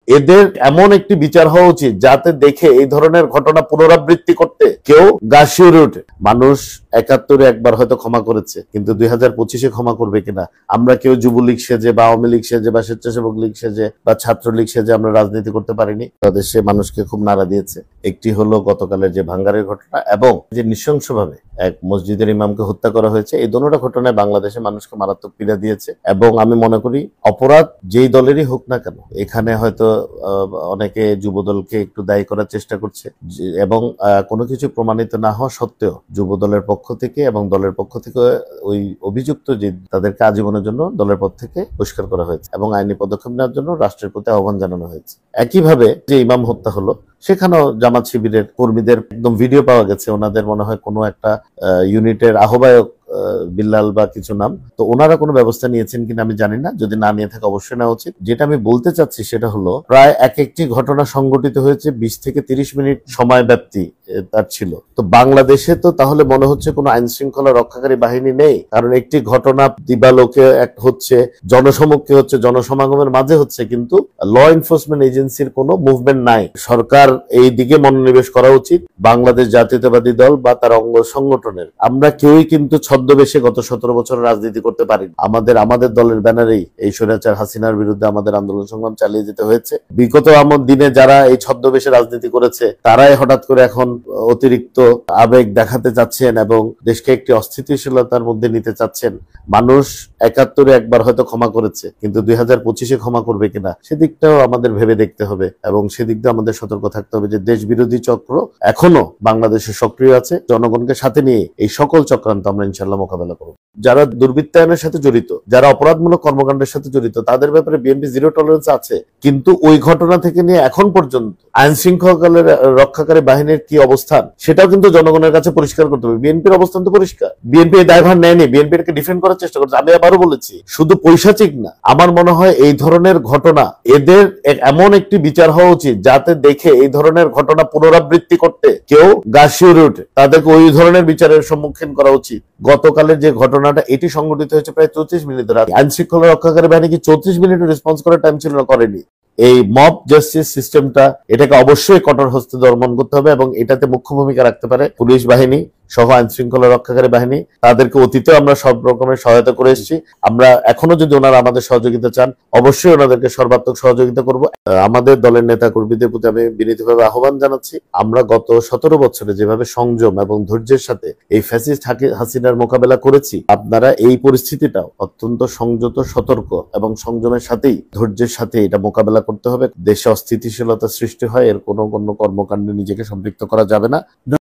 এদের এমন একটি বিচার হওয়া উচিত যাতে দেখে এই ধরনের ঘটনা পুনরাবৃত্তি করতে কেউ গা শিউরে ওঠে। মানুষ ৭১ একবার হয়তো ক্ষমা করেছে, কিন্তু ২০২৫ ক্ষমা করবে কিনা? আমরা কেউ যুবলীগ সেজে বা আওয়ামী লীগ সেজে বা স্বেচ্ছাসেবক লীগ সেজে বা ছাত্রলীগ সেজে আমরা রাজনীতি করতে পারিনি। দেশে মানুষকে খুব নাড়া দিয়েছে। একটি হলো গতকালের যে ভাঙ্গারের ঘটনা এবং যে নৃশংসভাবে এক মসজিদের ইমামকে হত্যা করা হয়েছে। এই দুটো ঘটনায় বাংলাদেশে মানুষকে মারাত্মক পীড়া দিয়েছে এবং আমি মনে করি অপরাধ যেই দলেরই হোক না কেন, এখানে হয়তো অনেকে যুবদলকে একটু দায়ী করার চেষ্টা করছে এবং কোনো কিছু প্রমাণিত না হওয়া সত্ত্বেও যুবদলের পক্ষ থেকে এবং দলের পক্ষ থেকে ওই অভিযুক্ত যে তাদেরকে আজীবনের জন্য দলের পক্ষ থেকে বহিষ্কার করা হয়েছে এবং আইনি পদক্ষেপ নেওয়ার জন্য রাষ্ট্রের প্রতি আহ্বান জানানো হয়েছে। একইভাবে যে ইমাম হত্যা হলো সেখানেও জামাত শিবিরের কর্মীদের একদম ভিডিও পাওয়া গেছে, ওনাদের মনে হয় কোনো একটা ইউনিটের আহ্বায়ক বিল্লাল বা কিছু নাম, তো ওনারা কোনো ব্যবস্থা নিয়েছেন কিনা আমি জানি না, যদি না নিয়ে থাকে অবশ্যই নেওয়া উচিত। যেটা আমি বলতে চাচ্ছি সেটা হলো প্রায় একটি ঘটনা সংঘটিত হয়েছে ২০ থেকে ৩০ মিনিট সময় ব্যাপ্তি তার ছিল। তো বাংলাদেশে তো তাহলে মনে হচ্ছে কোনো আইন শৃঙ্খলা রক্ষাকারী বাহিনী নেই, কারণ একটি ঘটনা দিবালোকে হচ্ছে, জনসমক্ষে হচ্ছে, জনসমাগমের মাঝে হচ্ছে, কিন্তু ল এনফোর্সমেন্ট এজেন্সির কোনো মুভমেন্ট নাই। সরকার এই দিকে মনোনিবেশ করা উচিত। বাংলাদেশ জাতীয়তাবাদী দল বা তার অঙ্গ সংগঠনের আমরা কেউই কিন্তু ছদ্মবেশে গত ১৭ বছর রাজনীতি করতে পারি। আমাদের দলের ব্যানারেই এই স্বৈরাচার হাসিনার বিরুদ্ধে আমাদের আন্দোলন সংগ্রাম চালিয়ে যেতে হয়েছে। বিগত দিনে যারা এই ছদ্মবেশে রাজনীতি করেছে তারাই হঠাৎ করে এখন অতিরিক্ত আবেগ দেখাতে চাচ্ছেন এবং দেশকে একটি অস্থিতিশীলতার মধ্যে নিতে চাচ্ছেন। মানুষ ৭১ একবার হয়তো ক্ষমা করেছে, কিন্তু ২০২৫ ক্ষমা করবে কিনা সেদিকটাও আমাদের ভেবে দেখতে হবে এবং সেদিক দিয়ে আমাদের সতর্ক থাকতে হবে যে দেশ বিরোধী চক্র এখনো বাংলাদেশে সক্রিয় আছে। জনগণকে সাথে নিয়ে এই সকল চক্রান্ত আমরা ইনশাল্লাহ মোকাবেলা করব। যারা দুর্বৃত্তায়নের সাথে জড়িত, যারা অপরাধমূলক কর্মকাণ্ডের সাথে জড়িত, তাদের ব্যাপারে বিএনপি জিরো টলারেন্স আছে, কিন্তু ওই ঘটনা থেকে নিয়ে এখন পর্যন্ত আইন শৃঙ্খলা রক্ষাকারী বাহিনীর কি অবস্থান সেটাও কিন্তু জনগণের কাছে পরিষ্কার করতে হবে। বিএনপির অবস্থান তো পরিষ্কার, বিএনপি এই দায়ভার নেয়নি, বিএনপি এটাকে ডিফেন্ড করার চেষ্টা করছে। আমি আবারও বলেছি, শুধু পৈশাচিক না, আমার মনে হয় এই ধরনের ঘটনা এদের এমন একটি বিচার হওয়া উচিত যাতে দেখে এই ধরনের ঘটনা পুনরাবৃত্তি করতে কেউ গা শিউরে ওঠে। তাদেরকে ওই ধরনের বিচারের সম্মুখীন করা উচিত। গতকালের যে ঘটনাটা এটি সংঘটিত হয়েছে প্রায় ৩৪ মিনিট ধরে। আইন শৃঙ্খলা রক্ষাকারী বাহিনী কি ৩৪ মিনিট রেসপন্স করার টাইম ছিল না? করেনি। এই মব জাস্টিস সিস্টেমটা, এটাকে অবশ্যই কঠোর হস্তে দমন করতে হবে এবং এটাতে মুখ্য ভূমিকা রাখতে পারে পুলিশ বাহিনী সহ আইন শৃঙ্খলা রক্ষাকারী বাহিনী। তাদেরকে অতীতেও আমরা সব রকমের সহায়তা করে এসেছি। আমরা এখনো যদি ওনারা আমাদের সহযোগিতা চান, অবশ্যই ওনাদেরকে সর্বাত্মক সহযোগিতা করব। আমাদের দলের নেতা কর্মীদের প্রতি আমি বিনীতভাবে আহ্বান জানাচ্ছি, আমরা গত ১৭ বছরে যেভাবে সংযম এবং ধৈর্যের সাথে এই ফ্যাসিস্ট হাসিনার মোকাবেলা করেছি, আপনারা এই পরিস্থিতিটাও অত্যন্ত সংযত, সতর্ক এবং সংযমের সাথেই ধৈর্যের সাথে এটা মোকাবেলা করতে হবে। দেশে অস্থিতিশীলতা সৃষ্টি হয়, এর কোনো কর্মকাণ্ডে নিজেকে সম্পৃক্ত করা যাবে না।